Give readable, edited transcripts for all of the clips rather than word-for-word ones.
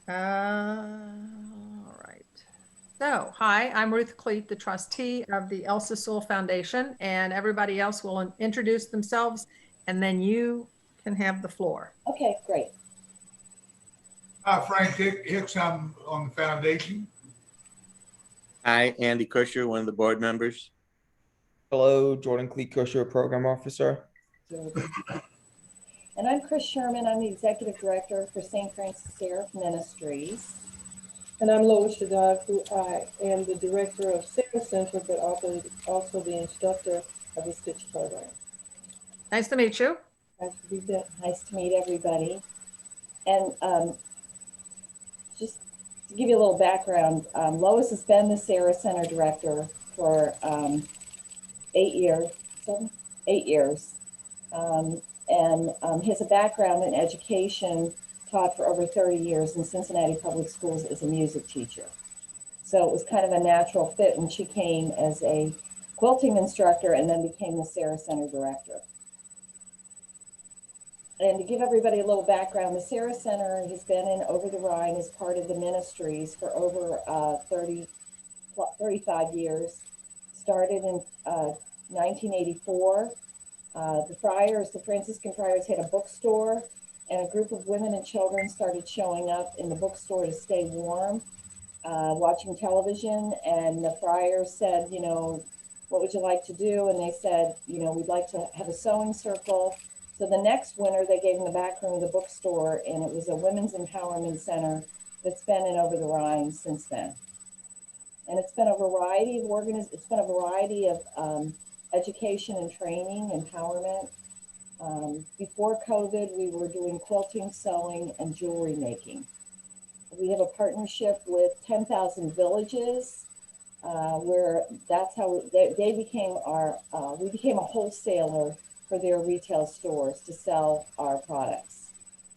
All right. So, hi, I'm Ruth Cleet, the trustee of the Elsa Sewell Foundation, and everybody else will introduce themselves, and then you can have the floor. Okay, great. Frank Hicks, I'm on the foundation. Hi, Andy Kusher, one of the board members. Hello, Jordan Cleet Kusher, Program Officer. And I'm Chris Sherman. I'm the Executive Director for St. Francis Seraph Ministries. And I'm Lois Shadad, who I am the Director of Sarah Center, but also the instructor of the Stitch program. Nice to meet you. Nice to be there. Nice to meet everybody. And just to give you a little background, Lois has been the Sarah Center Director for 8 years, 8 years. He has a background in education, taught for over 30 years in Cincinnati Public Schools as a music teacher. So it was kind of a natural fit when she came as a quilting instructor and then became the Sarah Center Director. And to give everybody a little background, the Sarah Center has been in Over the Rhine as part of the Ministries for over 35 years. Started in 1984. The Franciscan Friars had a bookstore, and a group of women and children started showing up in the bookstore to stay warm, watching television. And the Friars said, you know, what would you like to do? And they said, you know, we'd like to have a sewing circle. So the next winter, they gave them the back room of the bookstore, and it was a women's empowerment center that's been in Over the Rhine since then. And it's been a variety of education and training, empowerment. Before COVID, we were doing quilting, sewing, and jewelry making. We have a partnership with 10,000 Villages, where that's how they became we became a wholesaler for their retail stores to sell our products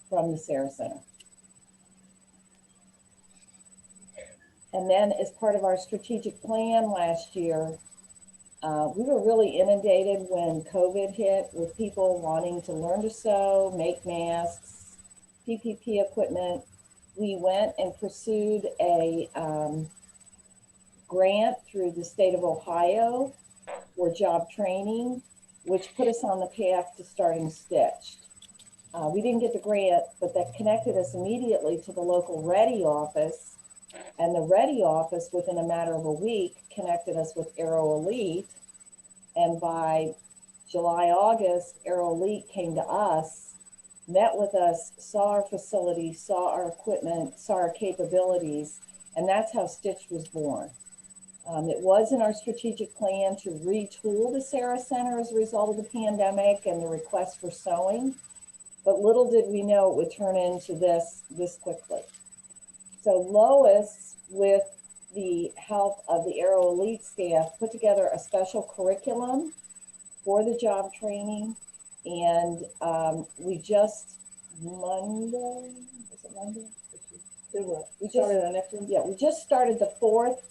from the Sarah Center. And then as part of our strategic plan last year, we were really inundated when COVID hit with people wanting to learn to sew, make masks, PPP equipment. We went and pursued a grant through the state of Ohio for job training, which put us on the path to starting Stitched. We didn't get the grant, but that connected us immediately to the local Ready office. And the Ready office, within a matter of a week, connected us with Aero Elite. And by July, August, Aero Elite came to us, met with us, saw our facility, saw our equipment, saw our capabilities, and that's how Stitch was born. It was in our strategic plan to retool the Sarah Center as a result of the pandemic and the request for sewing, but little did we know it would turn into this quickly. So Lois, with the help of the Aero Elite staff, put together a special curriculum for the job training. And we just Monday, is it Monday? We just started the 4th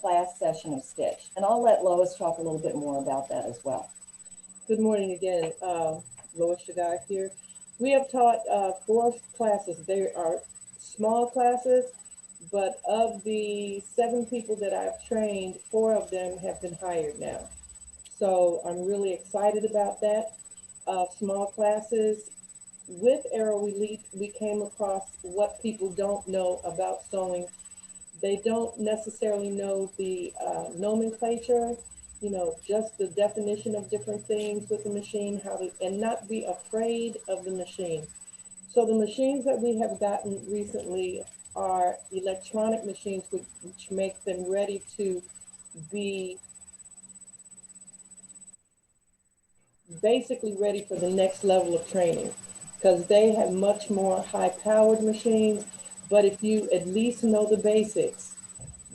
class session of Stitch. And I'll let Lois talk a little bit more about that as well. Good morning again, Lois Shadad here. We have taught 4 classes. They are small classes, but of the 7 people that I've trained, 4 of them have been hired now. So I'm really excited about that. Small classes. With Aero Elite, we came across what people don't know about sewing. They don't necessarily know the nomenclature, you know, just the definition of different things with the machine, and not be afraid of the machine. So the machines that we have gotten recently are electronic machines, which make them ready to be basically ready for the next level of training, because they have much more high-powered machines. But if you at least know the basics,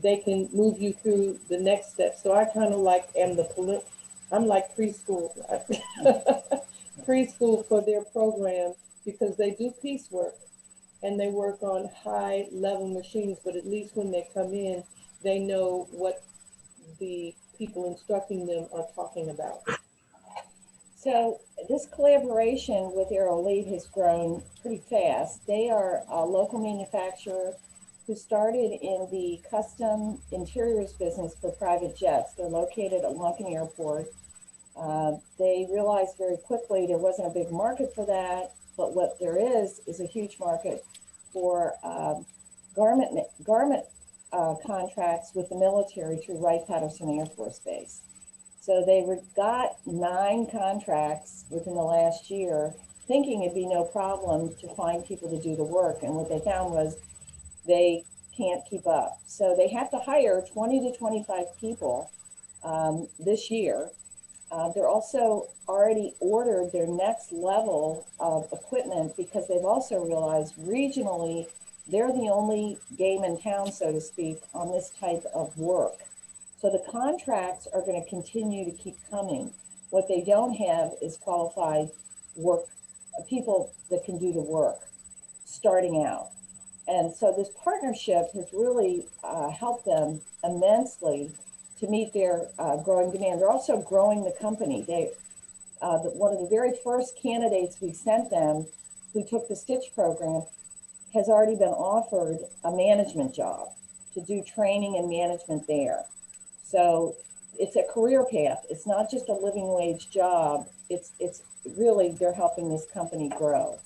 they can move you through the next step. So I kind of like I'm like preschool, preschool for their program, because they do piecework and they work on high level machines, but at least when they come in, they know what the people instructing them are talking about. So this collaboration with Aerolead has grown pretty fast. They are a local manufacturer who started in the custom interiors business for private jets. They're located at Lunken Airport. They realized very quickly there wasn't a big market for that, but what there is a huge market for garment contracts with the military through Wright-Patterson Air Force Base. So they got 9 contracts within the last year, thinking it'd be no problem to find people to do the work. And what they found was they can't keep up. So they have to hire 20 to 25 people this year. They're also already ordered their next level of equipment because they've also realized regionally, they're the only game in town, so to speak, on this type of work. So the contracts are going to continue to keep coming. What they don't have is qualified work, people that can do the work starting out. And so this partnership has really helped them immensely to meet their growing demand. They're also growing the company. One of the very first candidates we sent them who took the Stitch program has already been offered a management job to do training and management there. So it's a career path. It's not just a living wage job. It's really, they're helping this company grow.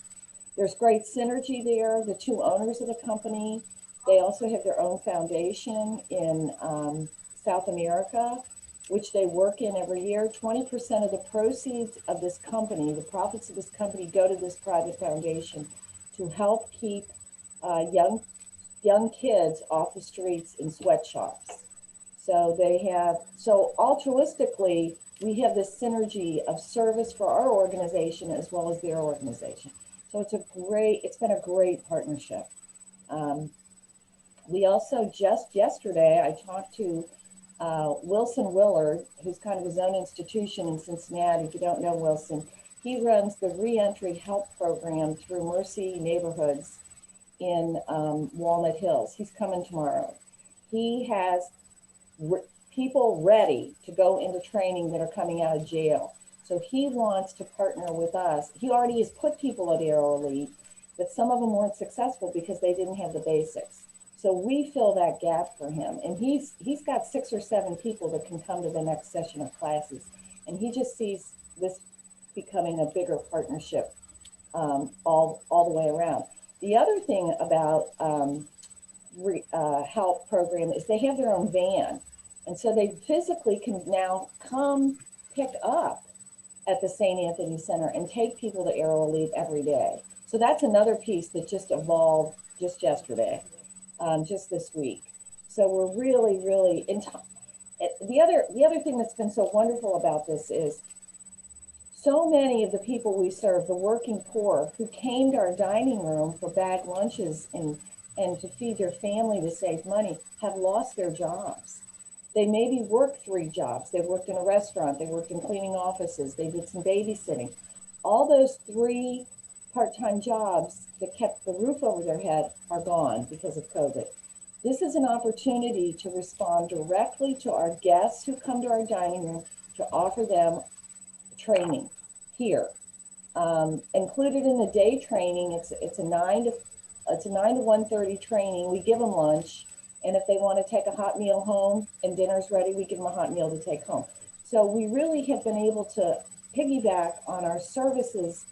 There's great synergy there. The 2 owners of the company, they also have their own foundation in South America, which they work in every year. 20% of the proceeds of this company, the profits of this company, go to this private foundation to help keep young kids off the streets in sweatshops. So altruistically, we have this synergy of service for our organization as well as their organization. So it's been a great partnership. We also just yesterday, I talked to Wilson Willard, who's kind of his own institution in Cincinnati. If you don't know Wilson, he runs the reentry help program through Mercy Neighborhoods in Walnut Hills. He's coming tomorrow. He has people ready to go into training that are coming out of jail. So he wants to partner with us. He already has put people at Aerolead, but some of them weren't successful because they didn't have the basics. So we fill that gap for him. And he's got 6 or 7 people that can come to the next session of classes. And he just sees this becoming a bigger partnership all the way around. The other thing about help program is they have their own van. And so they physically can now come pick up at the St. Anthony Center and take people to Aerolead every day. So that's another piece that just evolved just yesterday, just this week. So we're really, really the other thing that's been so wonderful about this is so many of the people we serve, the working poor who came to our dining room for bag lunches and to feed their family to save money, have lost their jobs. They maybe worked 3 jobs. They worked in a restaurant, they worked in cleaning offices, they did some babysitting. All those 3 part-time jobs that kept the roof over their head are gone because of COVID. This is an opportunity to respond directly to our guests who come to our dining room to offer them training here. Included in the day training, it's a 9 to 1:30 training. We give them lunch. And if they want to take a hot meal home and dinner's ready, we give them a hot meal to take home. So we really have been able to piggyback on our services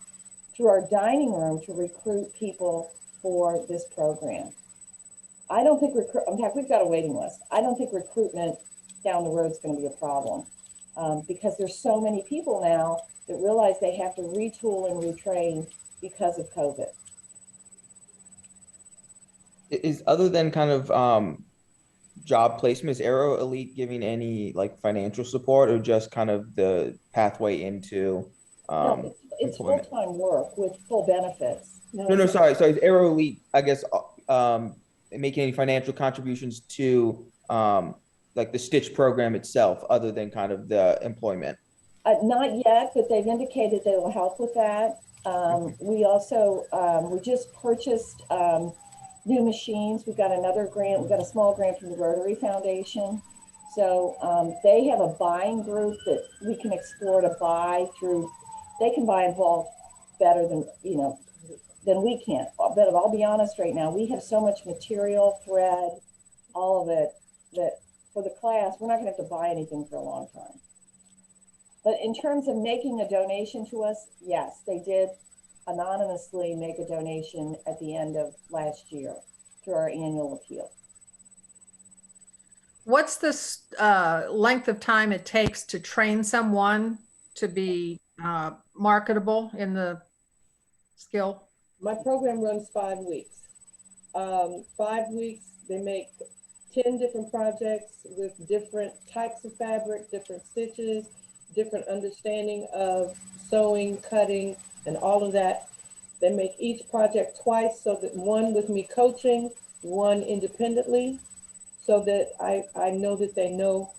through our dining room to recruit people for this program. I don't think in fact, we've got a waiting list. I don't think recruitment down the road is going to be a problem because there's so many people now that realize they have to retool and retrain because of COVID. Is other than kind of job placement, is Aerolead giving any like financial support or just kind of the pathway into No, it's full-time work with full benefits. No, sorry. So is Aerolead, I guess, making any financial contributions to like the Stitch program itself, other than kind of the employment? Not yet, but they've indicated they will help with that. We also, we just purchased new machines. We've got another grant. We've got a small grant from the Rotary Foundation. So they have a buying group that we can explore to buy through they can buy in bulk better than, than we can. But I'll be honest right now, we have so much material, thread, all of it, that for the class, we're not gonna have to buy anything for a long time. But in terms of making a donation to us, yes, they did anonymously make a donation at the end of last year through our annual appeal. What's the length of time it takes to train someone to be marketable in the skill? My program runs 5 weeks. 5 weeks, they make 10 different projects with different types of fabric, different stitches, different understanding of sewing, cutting, and all of that. They make each project twice, so that one with me coaching, one independently, so that I know that they know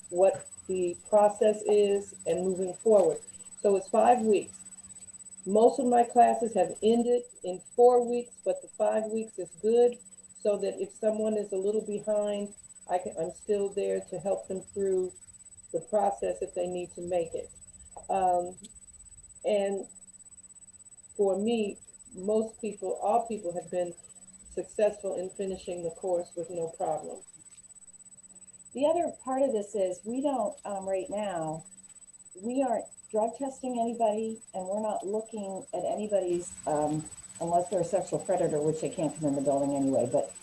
what the process is and moving forward. So it's 5 weeks. Most of my classes have ended in 4 weeks, but the 5 weeks is good, so that if someone is a little behind, I'm still there to help them through the process if they need to make it. And for me, all people have been successful in finishing the course with no problem. The other part of this is we don't, right now, we aren't drug testing anybody, and we're not looking at anybody's, unless they're a sexual predator, which they can't come in the building anyway, but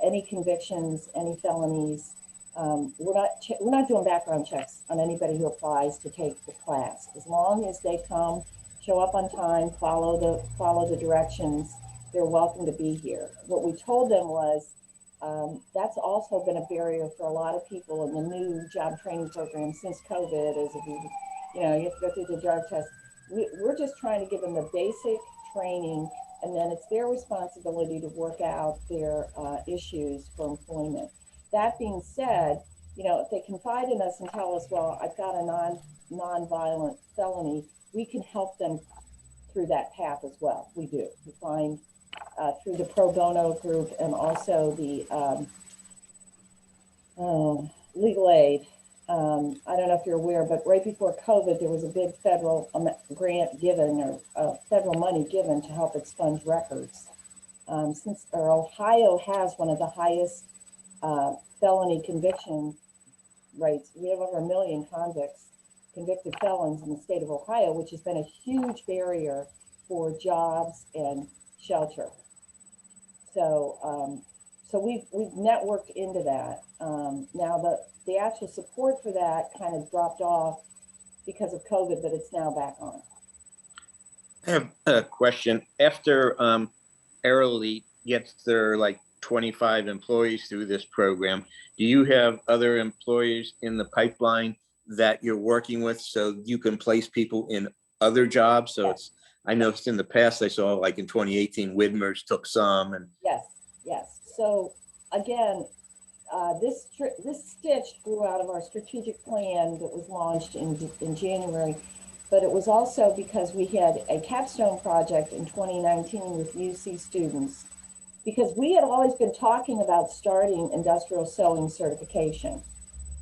any convictions, any felonies. We're not doing background checks on anybody who applies to take the class. As long as they come, show up on time, follow the directions, they're welcome to be here. What we told them was, that's also been a barrier for a lot of people in the new job training program since COVID, is if you have to go through the drug test. We're just trying to give them the basic training, and then it's their responsibility to work out their issues for employment. That being said, if they confide in us and tell us, well, I've got a non-violent felony, we can help them through that path as well. We do. We find through the pro bono group and also the legal aid. I don't know if you're aware, but right before COVID, there was a big federal grant given, or federal money given to help expunge records. Since Ohio has one of the highest felony conviction rates, we have over 1 million convicted felons in the state of Ohio, which has been a huge barrier for jobs and shelter. So, we've networked into that. Now the actual support for that kind of dropped off because of COVID, but it's now back on. I have a question. After Aerolead gets their 25 employees through this program, do you have other employees in the pipeline that you're working with so you can place people in other jobs? So Yes. I noticed in the past, I saw in 2018, Widmer's took some. And Yes. So again, this stitch grew out of our strategic plan that was launched in January, but it was also because we had a capstone project in 2019 with UC students, because we had always been talking about starting industrial sewing certification.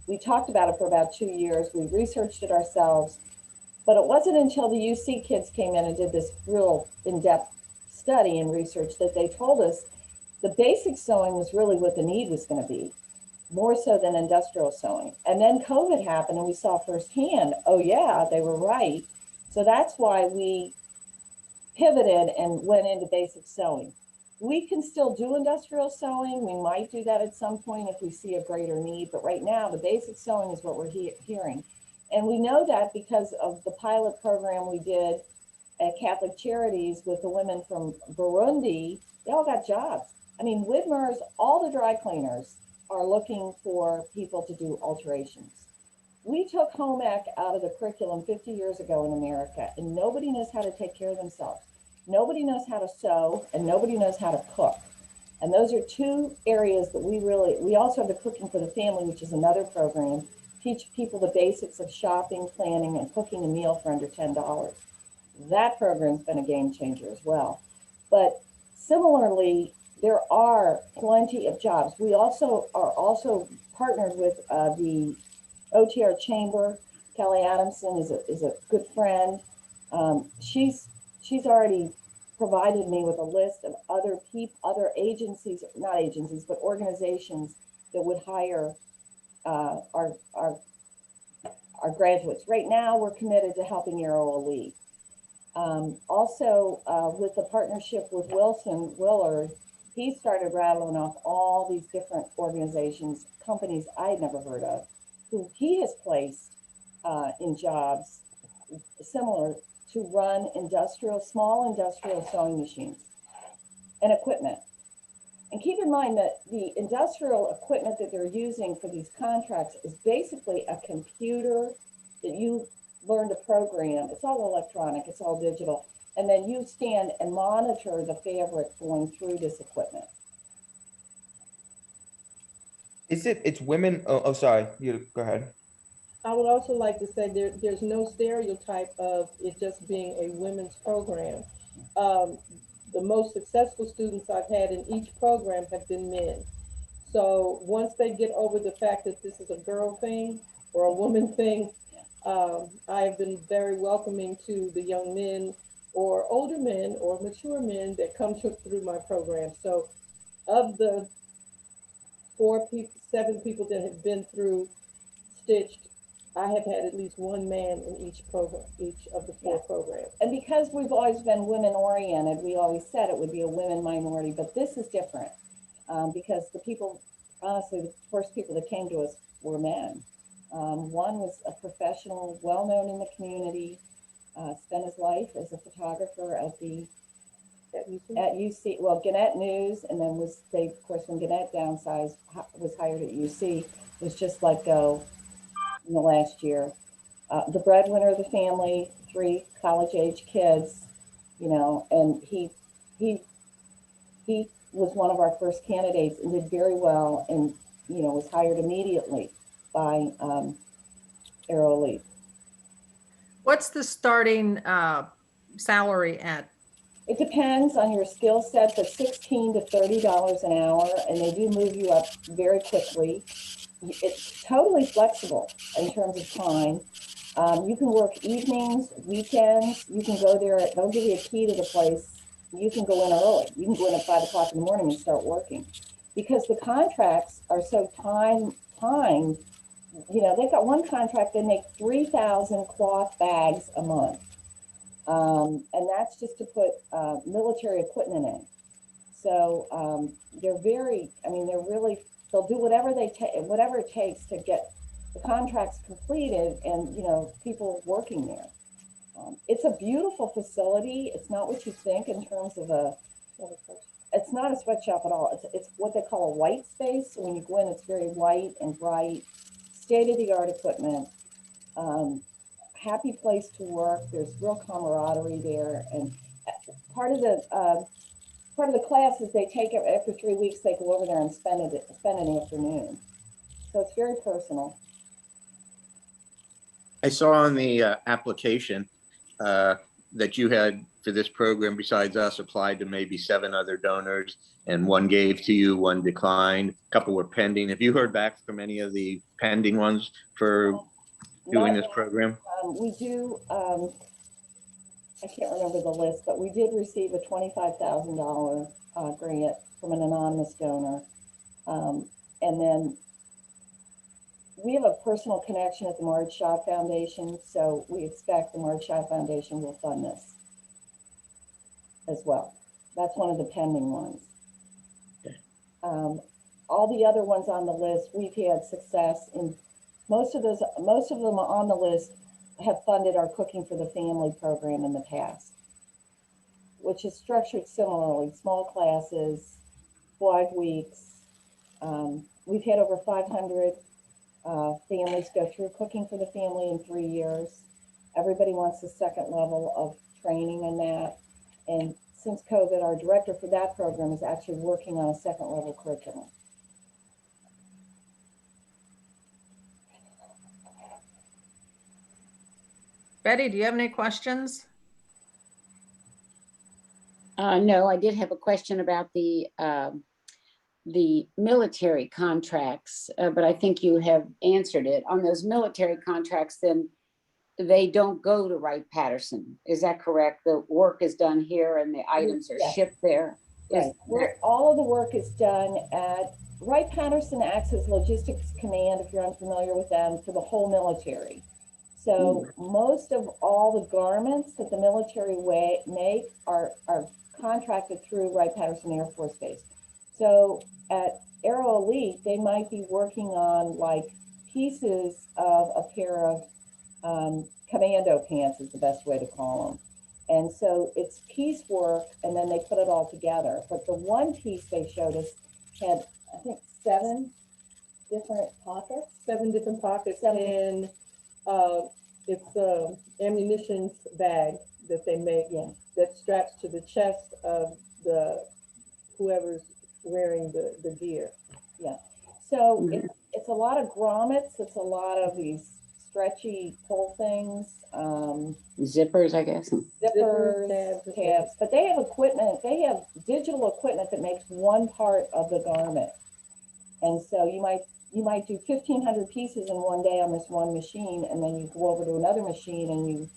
We talked about it for about 2 years. We researched it ourselves, but it wasn't until the UC kids came in and did this real in-depth study and research that they told us the basic sewing was really what the need was going to be, more so than industrial sewing. And then COVID happened and we saw firsthand, oh yeah, they were right. So that's why we pivoted and went into basic sewing. We can still do industrial sewing. We might do that at some point if we see a greater need, but right now the basic sewing is what we're hearing. And we know that because of the pilot program we did at Catholic Charities with the women from Burundi. They all got jobs. I mean, Widmer's, all the dry cleaners are looking for people to do alterations. We took home ec out of the curriculum 50 years ago in America, and nobody knows how to take care of themselves. Nobody knows how to sew, and nobody knows how to cook. And those are two areas that we also have the Cooking for the Family, which is another program, teach people the basics of shopping, planning, and cooking a meal for under $10. That program's been a game changer as well. But similarly, there are plenty of jobs. We also are partnered with the OTR Chamber. Kelly Adamson is a good friend. She's already provided me with a list of other agencies, not agencies, but organizations that would hire our graduates. Right now, we're committed to helping Aero Elite. Also, with the partnership with Wilson Willard, he started rattling off all these different organizations, companies I had never heard of, who he has placed in jobs similar to run small industrial sewing machines and equipment. And keep in mind that the industrial equipment that they're using for these contracts is basically a computer that you learn to program. It's all electronic, it's all digital. And then you stand and monitor the fabric going through this equipment. It's women? Oh, sorry. You go ahead. I would also like to say there's no stereotype of it just being a women's program. The most successful students I've had in each program have been men. So once they get over the fact that this is a girl thing or a woman thing, I've been very welcoming to the young men or older men or mature men that come through my program. So of the 7 people that have been through Stitched, I have had at least one man in each program, each of the 4 programs. And because we've always been women oriented, we always said it would be a women minority, but this is different because the people, honestly, the first people that came to us were men. One was a professional, well-known in the community, spent his life as a photographer at UC, well, Gannett News, and then of course, when Gannett downsized, was hired at UC, was just let go in the last year. The breadwinner of the family, 3 college-age kids, and he was one of our first candidates and did very well, and was hired immediately by Aero Elite. What's the starting salary at? It depends on your skill set, but $16 to $30 an hour, and they do move you up very quickly. It's totally flexible in terms of time. You can work evenings, weekends. You can go there. They'll give you a key to the place. You can go in early. You can go in at 5 o'clock in the morning and start working, because the contracts are so timed. They've got one contract. They make 3,000 cloth bags a month. And that's just to put military equipment in. So they'll do whatever it takes to get the contracts completed and, people working there. It's a beautiful facility. It's not what you think in terms of it's not a sweatshop at all. It's what they call a white space. So when you go in, it's very white and bright, state-of-the-art equipment. Happy place to work. There's real camaraderie there, and part of the classes they take after 3 weeks. They go over there and spend an afternoon. So it's very personal. I saw on the application that you had for this program, besides us, applied to maybe 7 other donors, and 1 gave to you, 1 declined, a couple were pending. Have you heard back from any of the pending ones for doing this program? We do, I can't remember the list, but we did receive a $25,000 grant from an anonymous donor. And then we have a personal connection at the Marge Shaw Foundation, so we expect the Marge Shaw Foundation will fund this as well. That's one of the pending ones. All the other ones on the list, we've had success in. Most of them on the list have funded our Cooking for the Family program in the past, which is structured similarly, small classes, 5 weeks. We've had over 500 families go through Cooking for the Family in 3 years. Everybody wants the 2nd level of training in that. And since COVID, our director for that program is actually working on a 2nd level curriculum. Betty, do you have any questions? No, I did have a question about the military contracts, but I think you have answered it. On those military contracts, then they don't go to Wright-Patterson. Is that correct? The work is done here and the items are Yes. shipped there? Is Right. All of the work is done at Wright-Patterson acts as logistics command, if you're unfamiliar with them, for the whole military. So most of all the garments that the military make are contracted through Wright-Patterson Air Force Base. So at Aero Elite, they might be working on like pieces of a pair of commando pants is the best way to call them. And so it's piecework, and then they put it all together. But the one piece they showed us had, I think, 7 different pockets. 7 different pockets, 7. and it's a ammunition bag that they make, Yeah. that straps to the chest of the whoever's wearing the gear. So it's a lot of grommets. It's a lot of these stretchy pull things, zippers, I guess? zippers, tabs. But they have equipment. They have digital equipment that makes one part of the garment. And so you might do 1,500 pieces in one day on this one machine, and then you go over to another machine and you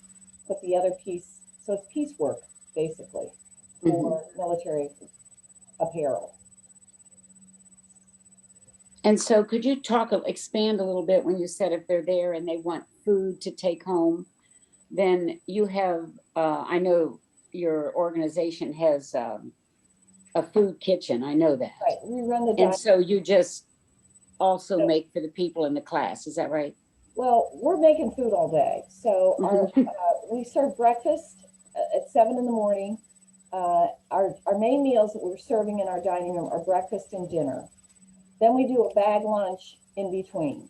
put the other piece. So it's piecework, basically, for military apparel. And so could you expand a little bit when you said if they're there and they want food to take home, then you have, I know your organization has a food kitchen. I know that. Right. We run the And so you just also So- make for the people in the class. Is that right? Well, we're making food all day. So we serve breakfast at 7 in the morning. Our main meals that we're serving in our dining room are breakfast and dinner. Then we do a bag lunch in between.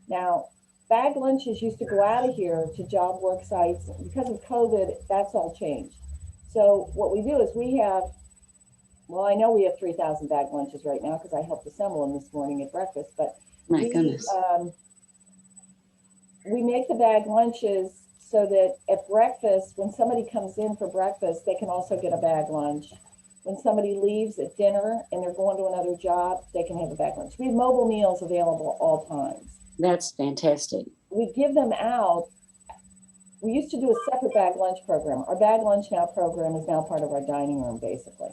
Now, bag lunches used to go out of here to job work sites. Because of COVID, that's all changed. So what we do is we have, well, I know we have 3,000 bag lunches right now because I helped assemble them this morning at breakfast, but My goodness. we make the bag lunches so that at breakfast, when somebody comes in for breakfast, they can also get a bag lunch. When somebody leaves at dinner and they're going to another job, they can have a bag lunch. We have mobile meals available all times. That's fantastic. We give them out. We used to do a separate bag lunch program. Our bag lunch now program is now part of our dining room, basically.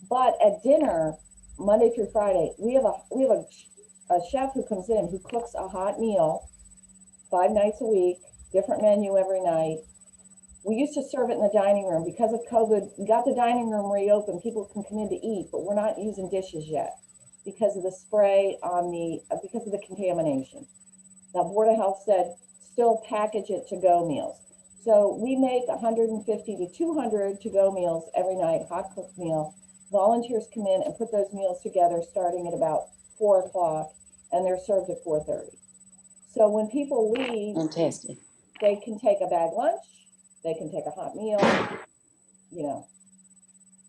But at dinner, Monday through Friday, we have a chef who comes in who cooks a hot meal 5 nights a week, different menu every night. We used to serve it in the dining room. Because of COVID, we got the dining room reopened. People can come in to eat, but we're not using dishes yet because of the spray because of the contamination. Now, Board of Health said still package it to-go meals. So we make 150 to 200 to-go meals every night, hot cooked meal. Volunteers come in and put those meals together starting at about 4 o'clock, and they're served at 4:30. So when people leave, Fantastic. they can take a bag lunch, they can take a hot meal, you know.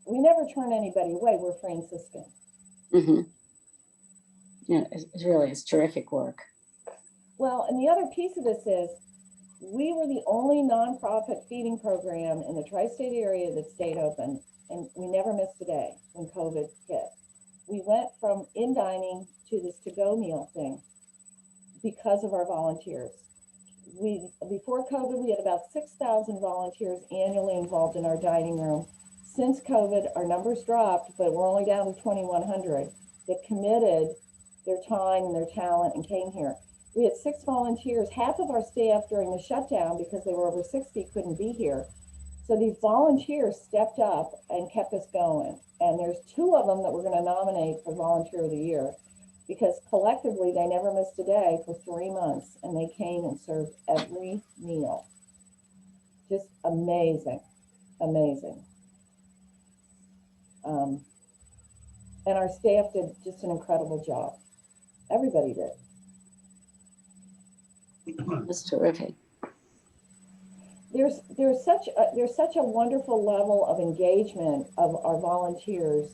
We never turn anybody away. We're Franciscan. Yeah, it's terrific work. Well, and the other piece of this is we were the only nonprofit feeding program in the tri-state area that stayed open, and we never missed a day when COVID hit. We went from in dining to this to-go meal thing because of our volunteers. Before COVID, we had about 6,000 volunteers annually involved in our dining room. Since COVID, our numbers dropped, but we're only down to 2,100 that committed their time and their talent and came here. We had 6 volunteers. Half of our staff during the shutdown, because they were over 60, couldn't be here. So these volunteers stepped up and kept us going. And there's 2 of them that we're going to nominate for Volunteer of the Year, because collectively they never missed a day for 3 months, and they came and served every meal. Just amazing, amazing. And our staff did just an incredible job. Everybody did. That's terrific. There's such a wonderful level of engagement of our volunteers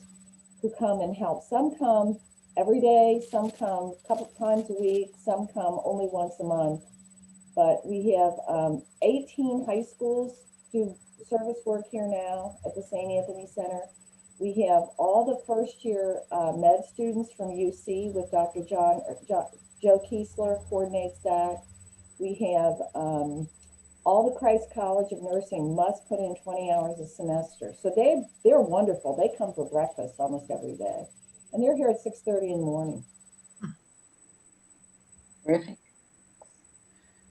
who come and help. Some come every day, some come a couple times a week, some come only once a month. But we have 18 high schools do service work here now at the St. Anthony Center. We have all the first year med students from UC with Dr. Joe Kiesler coordinates that. We have All the Christ College of Nursing must put in 20 hours a semester. So they're wonderful. They come for breakfast almost every day. And they're here at 6:30 in the morning. Terrific.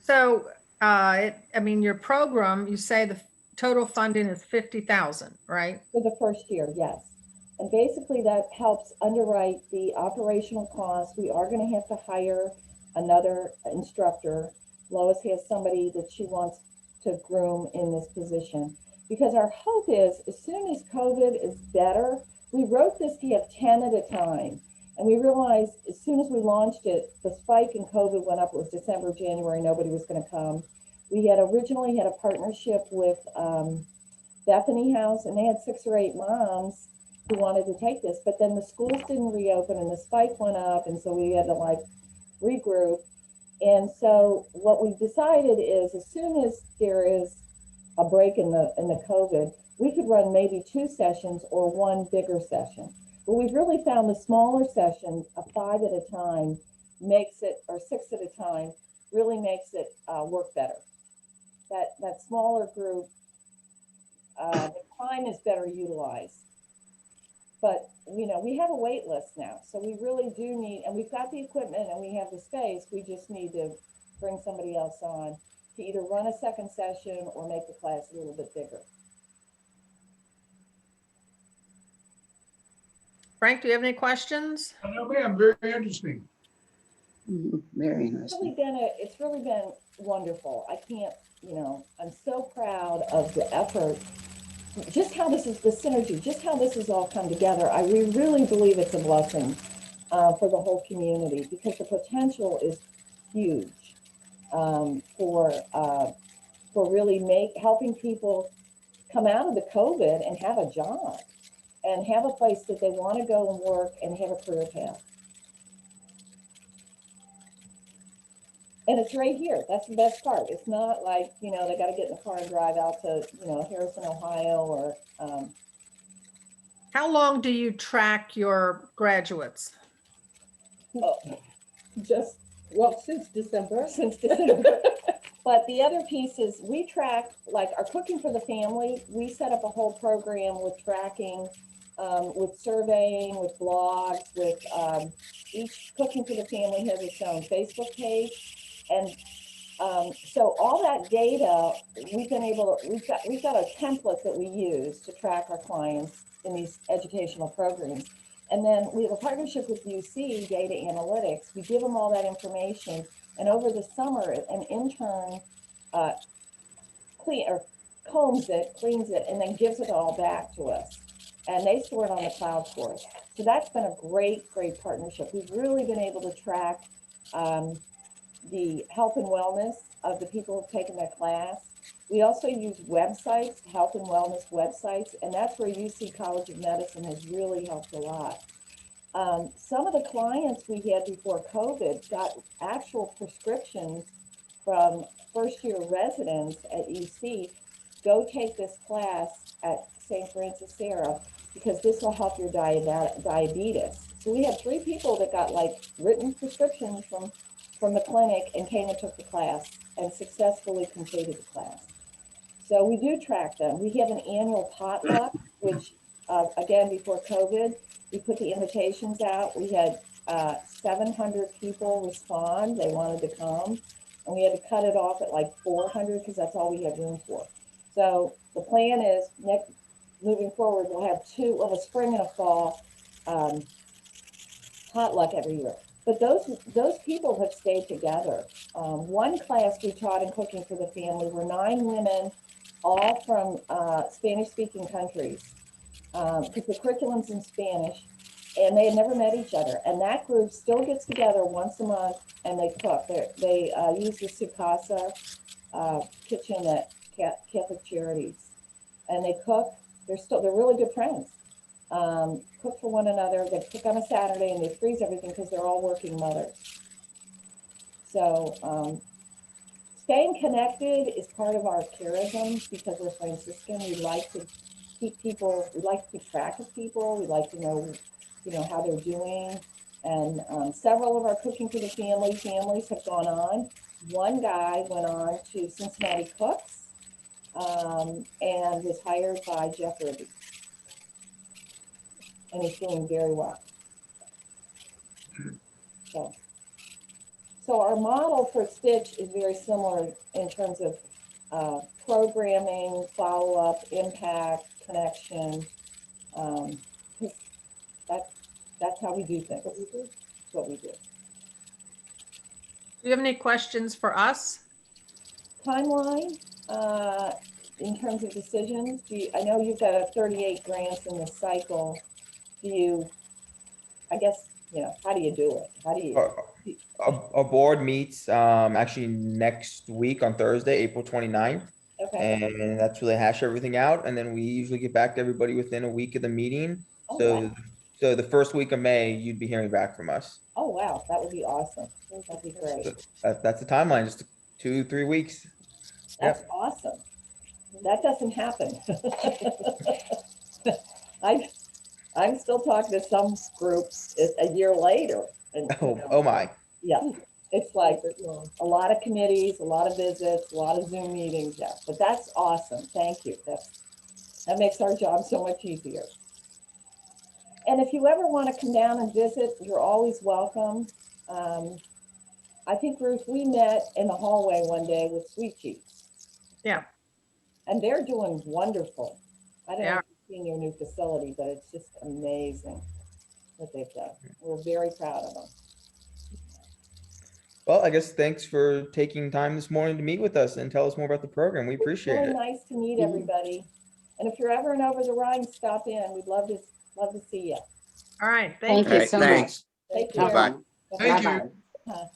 So, I mean, your program, you say the total funding is 50,000, right? For the first year, yes. And basically that helps underwrite the operational costs. We are going to have to hire another instructor. Lois has somebody that she wants to groom in this position. Because our hope is, as soon as COVID is better, we wrote this to have 10 at a time. And we realized as soon as we launched it, the spike in COVID went up. It was December, January, nobody was going to come. We had originally had a partnership with Bethany House, and they had 6 or 8 moms who wanted to take this, but then the schools didn't reopen and the spike went up, and so we had to like regroup. And so what we decided is, as soon as there is a break in the COVID, we could run maybe 2 sessions or 1 bigger session. But we've really found the smaller session of 5 at a time makes it, or 6 at a time, really makes it work better. That smaller group, the time is better utilized. But, you know, we have a wait list now, so we really do need, and we've got the equipment and we have the space, we just need to bring somebody else on to either run a second session or make the class a little bit bigger. Frank, do you have any questions? No, ma'am, very interesting. Very It's really been wonderful. I can't, you know, I'm so proud of the effort, just how this is the synergy, just how this has all come together. We really believe it's a blessing for the whole community, because the potential is huge for really helping people come out of the COVID and have a job and have a place that they want to go and work and have a career path. And it's right here. That's the best part. It's not like, you know, they got to get in the car and drive out to, you know, Harrison, Ohio, or. How long do you track your graduates? Since December. Since December. But the other piece is we track, like our Cooking for the Family, we set up a whole program with tracking, with surveying, with blogs, with each Cooking for the Family has its own Facebook page. And so all that data, we've got a template that we use to track our clients in these educational programs. And then we have a partnership with UC Data Analytics. We give them all that information. And over the summer, an intern combs it, cleans it, and then gives it all back to us. And they store it on the cloud for us. So that's been a great, great partnership. We've really been able to track the health and wellness of the people who've taken their class. We also use websites, health and wellness websites, and that's where UC College of Medicine has really helped a lot. Some of the clients we had before COVID got actual prescriptions from first-year residents at UC. Go take this class at St. Francis Seraph, because this will help your diabetes. So we had 3 people that got like written prescriptions from the clinic and came and took the class and successfully completed the class. So we do track them. We have an annual potluck, which again, before COVID, we put the invitations out. We had 700 people respond. They wanted to come, and we had to cut it off at like 400 because that's all we had room for. So the plan is moving forward, we'll have a spring and a fall potluck every year. But those people have stayed together. One class we taught in Cooking for the Family were 9 women, all from Spanish-speaking countries, because the curriculum's in Spanish, and they had never met each other. And that group still gets together once a month, and they cook. They use the Su Casa kitchen at Catholic Charities, and they cook. They're really good friends. Cook for one another. They cook on a Saturday, and they freeze everything because they're all working mothers. So staying connected is part of our charism, because we're Franciscan. We like to keep people. We like to keep track of people. We like to know, how they're doing. And several of our Cooking for the Family families have gone on. One guy went on to Cincinnati Cooks and was hired by Jeff Ruby. And he's doing very well. So our model for Stitch is very similar in terms of programming, follow-up, impact, connection. That's how we do things. That's what we do. Do you have any questions for us? Timeline, in terms of decisions, I know you've got 38 grants in the cycle. I guess, how do you do it? How do you? Our board meets actually next week on Thursday, April 29th. Okay. And that's where they hash everything out. And then we usually get back to everybody within a week of the meeting. Oh, So, wow. so the first week of May, you'd be hearing back from us. Oh, wow, that would be awesome. That'd be great. So that's the timeline, just 2-3 weeks. That's awesome. That doesn't happen. I'm still talking to some groups a year later. And, Oh my. yeah, it's like a lot of committees, a lot of visits, a lot of Zoom meetings. Yeah, but that's awesome. Thank you. That makes our job so much easier. And if you ever want to come down and visit, you're always welcome. I think, Ruth, we met in the hallway one day with Sweet Cheeks. Yeah. And they're doing wonderful. I don't know Yeah. if you've seen their new facility, but it's just amazing what they've done. We're very proud of them. Well, I guess thanks for taking time this morning to meet with us and tell us more about the program. We appreciate Really it. nice to meet everybody. And if you're ever in over the Rhine, stop in. We'd love to see you. All right. Thank Thank you you. so thanks. Take much. care. Bye. Thank you. Bye-bye.